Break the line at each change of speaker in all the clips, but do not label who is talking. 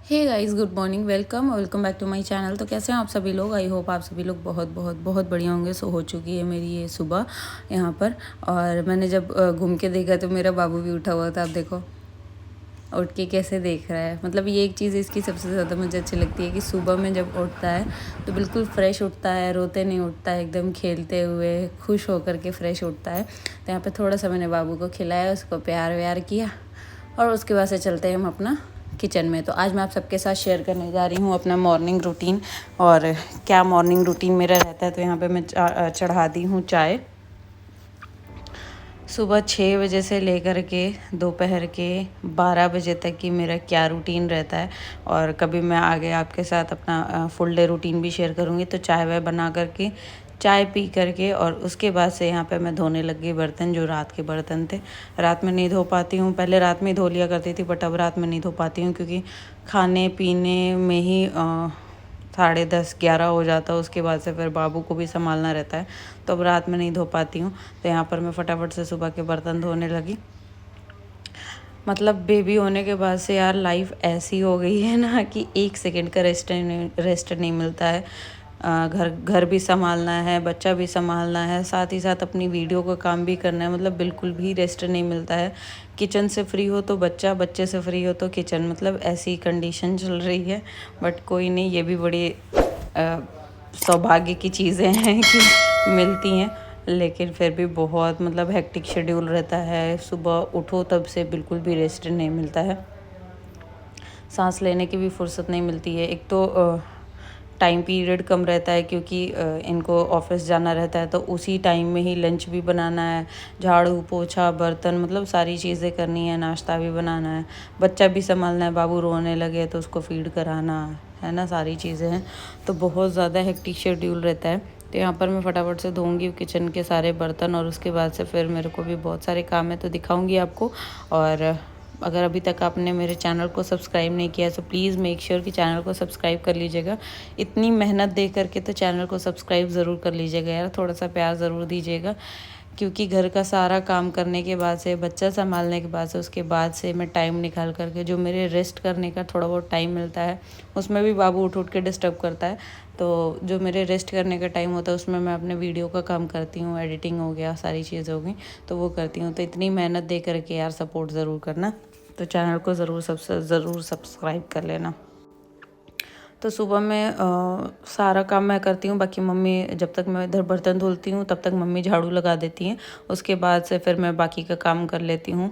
Hey guys, good morning. Welcome back to my channel. तो कैसे हैं आप सभी लोग? आई होप आप सभी लोग बहुत बहुत बहुत बढ़िया होंगे। सो हो चुकी है मेरी ये सुबह यहाँ पर, और मैंने जब घूम के देखा तो मेरा बाबू भी उठा हुआ था। आप देखो उठ के कैसे देख रहा है। मतलब ये एक चीज़ इसकी सबसे ज़्यादा मुझे अच्छी लगती है कि सुबह में जब उठता है तो बिल्कुल फ्रेश उठता है, रोते नहीं उठता है, एकदम खेलते हुए खुश होकर के फ्रेश उठता है। तो यहाँ पे थोड़ा सा मैंने बाबू को खिलाया, उसको प्यार व्यार किया, और उसके बाद से चलते हैं हम अपना किचन में। तो आज मैं आप सबके साथ शेयर करने जा रही हूँ अपना मॉर्निंग रूटीन, और क्या मॉर्निंग रूटीन मेरा रहता है। तो यहाँ पे मैं चढ़ा दी हूँ चाय। सुबह 6 बजे से लेकर के दोपहर के 12 बजे तक की मेरा क्या रूटीन रहता है, और कभी मैं आगे आपके साथ अपना फुल डे रूटीन भी शेयर करूँगी। तो चाय वाय बना करके, चाय पी करके, और उसके बाद से यहाँ पे मैं धोने लग गई बर्तन, जो रात के बर्तन थे। रात में नहीं धो पाती हूँ, पहले रात में धो लिया करती थी, बट अब रात में नहीं धो पाती हूँ क्योंकि खाने पीने में ही 10:30-11 हो जाता है। उसके बाद से फिर बाबू को भी संभालना रहता है, तो अब रात में नहीं धो पाती हूँ। तो यहाँ पर मैं फटाफट से सुबह के बर्तन धोने लगी। मतलब बेबी होने के बाद से यार लाइफ ऐसी हो गई है ना कि 1 सेकंड का रेस्ट नहीं मिलता है। घर घर भी संभालना है, बच्चा भी संभालना है, साथ ही साथ अपनी वीडियो का काम भी करना है। मतलब बिल्कुल भी रेस्ट नहीं मिलता है। किचन से फ्री हो तो बच्चा, बच्चे से फ्री हो तो किचन, मतलब ऐसी कंडीशन चल रही है। बट कोई नहीं, ये भी बड़ी सौभाग्य की चीज़ें हैं कि मिलती हैं। लेकिन फिर भी बहुत मतलब हेक्टिक शेड्यूल रहता है। सुबह उठो तब से बिल्कुल भी रेस्ट नहीं मिलता है, सांस लेने की भी फुर्सत नहीं मिलती है। एक तो टाइम पीरियड कम रहता है क्योंकि इनको ऑफिस जाना रहता है, तो उसी टाइम में ही लंच भी बनाना है, झाड़ू पोछा बर्तन, मतलब सारी चीज़ें करनी है, नाश्ता भी बनाना है, बच्चा भी संभालना है। बाबू रोने लगे तो उसको फीड कराना है ना, सारी चीज़ें हैं। तो बहुत ज़्यादा हेक्टिक शेड्यूल रहता है। तो यहाँ पर मैं फटाफट से धोऊंगी किचन के सारे बर्तन, और उसके बाद से फिर मेरे को भी बहुत सारे काम है, तो दिखाऊंगी आपको। और अगर अभी तक आपने मेरे चैनल को सब्सक्राइब नहीं किया तो प्लीज़ मेक श्योर कि चैनल को सब्सक्राइब कर लीजिएगा। इतनी मेहनत दे करके तो चैनल को सब्सक्राइब ज़रूर कर लीजिएगा यार, थोड़ा सा प्यार ज़रूर दीजिएगा। क्योंकि घर का सारा काम करने के बाद से, बच्चा संभालने के बाद से, उसके बाद से मैं टाइम निकाल करके जो मेरे रेस्ट करने का थोड़ा बहुत टाइम मिलता है, उसमें भी बाबू उठ उठ के डिस्टर्ब करता है। तो जो मेरे रेस्ट करने का टाइम होता है उसमें मैं अपने वीडियो का काम करती हूँ, एडिटिंग हो गया, सारी चीज़ें हो गई, तो वो करती हूँ। तो इतनी मेहनत दे करके यार सपोर्ट ज़रूर करना, तो चैनल को ज़रूर सब्सक्राइब कर लेना। तो सुबह में सारा काम मैं करती हूँ, बाकी मम्मी, जब तक मैं इधर बर्तन धुलती हूँ तब तक मम्मी झाड़ू लगा देती हैं। उसके बाद से फिर मैं बाकी का काम कर लेती हूँ।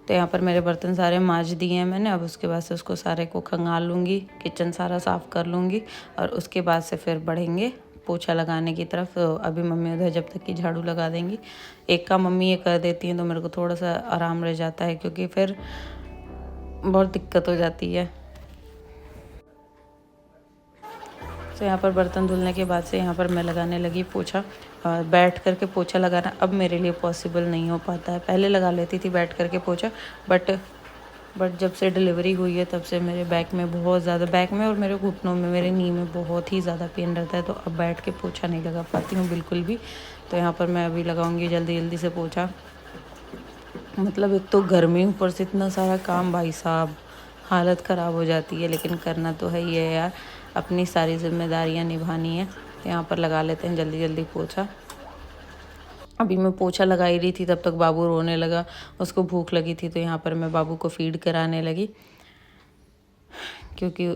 तो यहाँ पर मेरे बर्तन सारे मांज दिए हैं मैंने। अब उसके बाद से उसको सारे को खंगाल लूँगी, किचन सारा साफ़ कर लूँगी, और उसके बाद से फिर बढ़ेंगे पोछा लगाने की तरफ। तो अभी मम्मी उधर जब तक कि झाड़ू लगा देंगी, एक काम मम्मी ये कर देती हैं तो मेरे को थोड़ा सा आराम रह जाता है, क्योंकि फिर बहुत दिक्कत हो जाती है। तो यहाँ पर बर्तन धुलने के बाद से यहाँ पर मैं लगाने लगी पोछा। बैठ करके पोछा लगाना अब मेरे लिए पॉसिबल नहीं हो पाता है। पहले लगा लेती थी बैठ करके पोछा, बट जब से डिलीवरी हुई है तब से मेरे बैक में बहुत ज़्यादा, बैक में और मेरे घुटनों में, मेरे नी में बहुत ही ज़्यादा पेन रहता है। तो अब बैठ के पोछा नहीं लगा पाती हूँ बिल्कुल भी। तो यहाँ पर मैं अभी लगाऊंगी जल्दी जल्दी से पोछा। मतलब एक तो गर्मी, ऊपर से इतना सारा काम, भाई साहब हालत ख़राब हो जाती है, लेकिन करना तो है ही है यार, अपनी सारी जिम्मेदारियां निभानी है। तो यहाँ पर लगा लेते हैं जल्दी जल्दी पोछा। अभी मैं पोछा लगा ही रही थी तब तक बाबू रोने लगा, उसको भूख लगी थी, तो यहाँ पर मैं बाबू को फीड कराने लगी, क्योंकि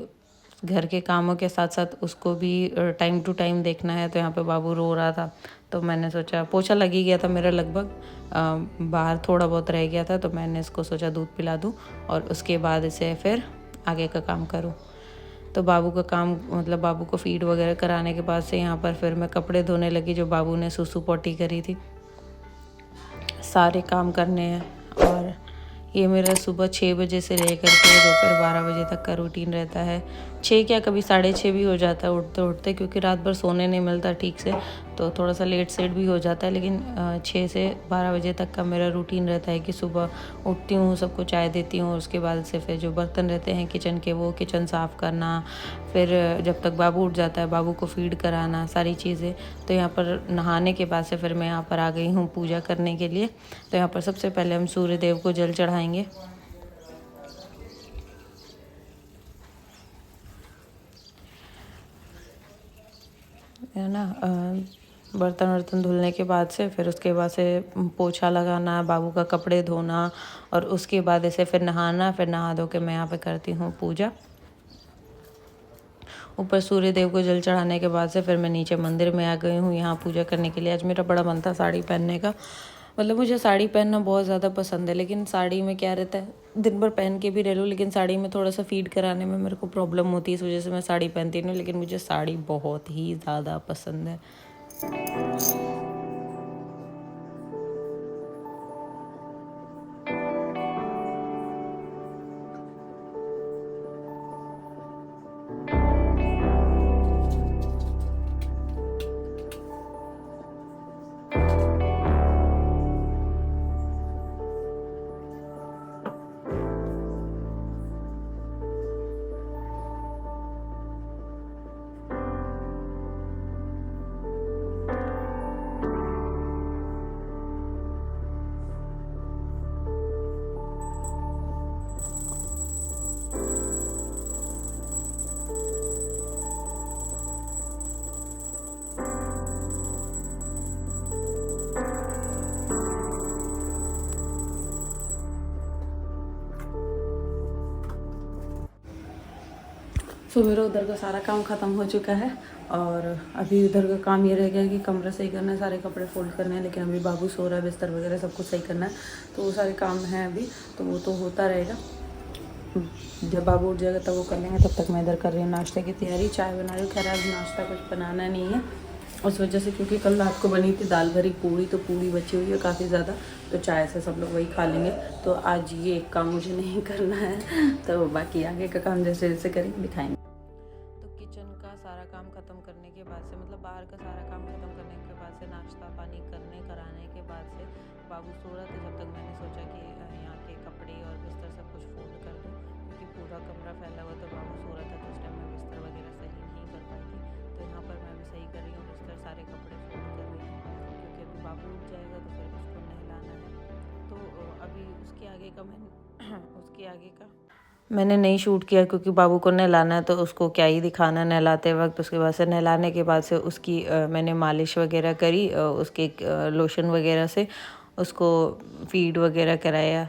घर के कामों के साथ साथ उसको भी टाइम टू टाइम देखना है। तो यहाँ पे बाबू रो रहा था, तो मैंने सोचा, पोछा लग ही गया था मेरा लगभग, बाहर थोड़ा बहुत रह गया था, तो मैंने इसको सोचा दूध पिला दूँ और उसके बाद इसे फिर आगे का काम करूँ। तो बाबू का काम, मतलब बाबू को फीड वगैरह कराने के बाद से यहाँ पर फिर मैं कपड़े धोने लगी, जो बाबू ने सुसु पोटी करी थी। सारे काम करने हैं, और ये मेरा सुबह 6 बजे से लेकर के दोपहर 12 बजे तक का रूटीन रहता है। 6 क्या, कभी 6:30 भी हो जाता है उठते उठते, क्योंकि रात भर सोने नहीं मिलता ठीक से, तो थोड़ा सा लेट सेट भी हो जाता है। लेकिन 6 से 12 बजे तक का मेरा रूटीन रहता है कि सुबह उठती हूँ, सबको चाय देती हूँ, और उसके बाद से फिर जो बर्तन रहते हैं किचन के, वो किचन साफ़ करना, फिर जब तक बाबू उठ जाता है बाबू को फीड कराना, सारी चीज़ें। तो यहाँ पर नहाने के बाद से फिर मैं यहाँ पर आ गई हूँ पूजा करने के लिए। तो यहाँ पर सबसे पहले हम सूर्य देव को जल चढ़ाएंगे। है ना। बर्तन वर्तन धुलने के बाद से फिर उसके बाद से पोछा लगाना, बाबू का कपड़े धोना, और उसके बाद ऐसे फिर नहाना। फिर नहा धो के मैं यहाँ पे करती हूँ पूजा। ऊपर सूर्य देव को जल चढ़ाने के बाद से फिर मैं नीचे मंदिर में आ गई हूँ यहाँ पूजा करने के लिए। आज मेरा बड़ा मन था साड़ी पहनने का। मतलब मुझे साड़ी पहनना बहुत ज़्यादा पसंद है, लेकिन साड़ी में क्या रहता है, दिन भर पहन के भी रह लूँ, लेकिन साड़ी में थोड़ा सा फीड कराने में मेरे को प्रॉब्लम होती है। इस वजह से मैं साड़ी पहनती नहीं, लेकिन मुझे साड़ी बहुत ही ज़्यादा पसंद है। तो मेरा उधर का सारा काम ख़त्म हो चुका है, और अभी उधर का काम ये रह गया कि कमरा सही करना है, सारे कपड़े फोल्ड करने हैं। लेकिन अभी बाबू सो रहा है, बिस्तर वगैरह सब कुछ सही करना है, तो वो सारे काम हैं अभी, तो वो तो होता रहेगा। जब बाबू उठ जाएगा तब वो कर लेंगे। तब तक मैं इधर कर रही हूँ नाश्ते की तैयारी, चाय बना रही हूँ। खैर आज नाश्ता कुछ बनाना नहीं है उस वजह से, क्योंकि कल रात को बनी थी दाल भरी पूड़ी, तो पूड़ी बची हुई है काफ़ी ज़्यादा, तो चाय से सब लोग वही खा लेंगे। तो आज ये एक काम मुझे नहीं करना है, तो बाकी आगे का काम जैसे जैसे करेंगे दिखाएंगे। तो किचन का सारा काम ख़त्म करने के बाद से, मतलब बाहर का सारा काम ख़त्म करने के बाद से, नाश्ता पानी कराने के बाद से बाबू सो रहा था। जब तक मैंने सोचा कि यहाँ के कपड़े और बिस्तर सब कुछ फोल्ड कर दूँ, क्योंकि पूरा कमरा फैला हुआ, तो बाबू सो रहा था, तो उस टाइम मैं बिस्तर वगैरह सही नहीं कर पाई थी। तो यहाँ पर मैं अभी सही कर रही हूँ बिस्तर, सारे कपड़े फोल्ड कर रही हूँ, क्योंकि अभी बाबू उठ जाएगा तो फिर उसको नहलाना है। तो अभी उसके आगे का मैंने नहीं शूट किया, क्योंकि बाबू को नहलाना है, तो उसको क्या ही दिखाना नहलाते वक्त। उसके बाद से नहलाने के बाद से उसकी मैंने मालिश वगैरह करी, उसके लोशन वगैरह से उसको फीड वगैरह कराया।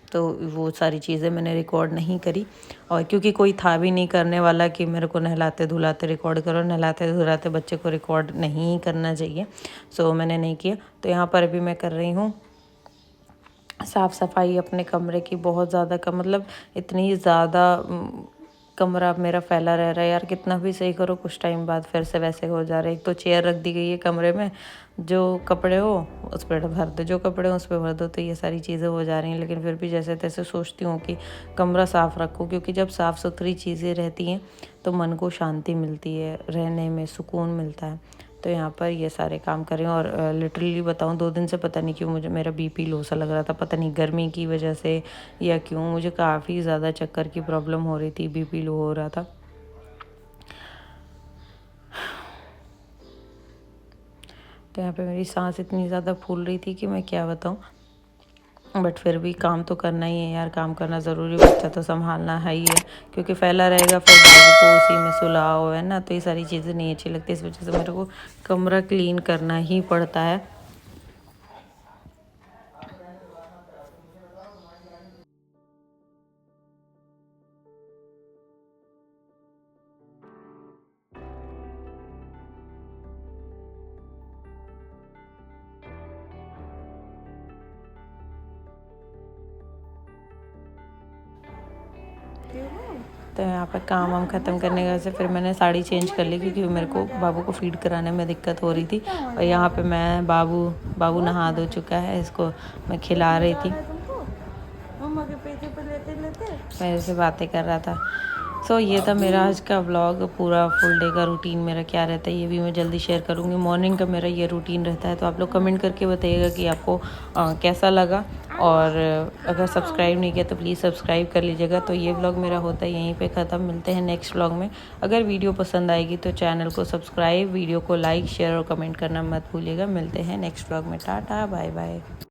तो वो सारी चीज़ें मैंने रिकॉर्ड नहीं करी, और क्योंकि कोई था भी नहीं करने वाला कि मेरे को नहलाते धुलाते रिकॉर्ड करो। नहलाते धुलाते बच्चे को रिकॉर्ड नहीं करना चाहिए, सो मैंने नहीं किया। तो यहाँ पर अभी मैं कर रही हूँ साफ़ सफाई अपने कमरे की। बहुत ज़्यादा मतलब इतनी ज़्यादा कमरा मेरा फैला रह रहा है यार, कितना भी सही करो कुछ टाइम बाद फिर से वैसे हो जा रहा है। एक तो चेयर रख दी गई है कमरे में, जो कपड़े हो उस पर भर दो, जो कपड़े हो उस पर भर दो, तो ये सारी चीज़ें हो जा रही हैं। लेकिन फिर भी जैसे तैसे सोचती हूँ कि कमरा साफ़ रखूँ, क्योंकि जब साफ़ सुथरी चीज़ें रहती हैं तो मन को शांति मिलती है, रहने में सुकून मिलता है। तो यहाँ पर ये सारे काम कर रही हूँ। और लिटरली बताऊँ 2 दिन से पता नहीं क्यों मुझे मेरा बीपी लो सा लग रहा था, पता नहीं गर्मी की वजह से या क्यों, मुझे काफ़ी ज़्यादा चक्कर की प्रॉब्लम हो रही थी, बीपी लो हो रहा था। तो यहाँ पे मेरी सांस इतनी ज़्यादा फूल रही थी कि मैं क्या बताऊँ, बट फिर भी काम तो करना ही है यार, काम करना ज़रूरी, बच्चा तो संभालना है ही है, क्योंकि फैला रहेगा फिर बाबू को उसी में सुलाओ, है ना। तो ये सारी चीज़ें नहीं अच्छी लगती, इस वजह से मेरे को कमरा क्लीन करना ही पड़ता है। तो यहाँ पर काम वाम ख़त्म करने के बाद से फिर मैंने साड़ी चेंज कर ली, क्योंकि मेरे को बाबू को फीड कराने में दिक्कत हो रही थी। और यहाँ पे मैं बाबू नहा धो चुका है, इसको मैं खिला रही थी, मैं ऐसे बातें कर रहा था। सो ये था मेरा आज का व्लॉग, पूरा फुल डे का रूटीन मेरा क्या रहता है ये भी मैं जल्दी शेयर करूँगी। मॉर्निंग का मेरा ये रूटीन रहता है, तो आप लोग कमेंट करके बताइएगा कि आपको कैसा लगा। और अगर सब्सक्राइब नहीं किया तो प्लीज़ सब्सक्राइब कर लीजिएगा। तो ये व्लॉग मेरा होता है यहीं पे ख़त्म, मिलते हैं नेक्स्ट व्लॉग में। अगर वीडियो पसंद आएगी तो चैनल को सब्सक्राइब, वीडियो को लाइक शेयर और कमेंट करना मत भूलिएगा। मिलते हैं नेक्स्ट व्लॉग में, टाटा बाय बाय।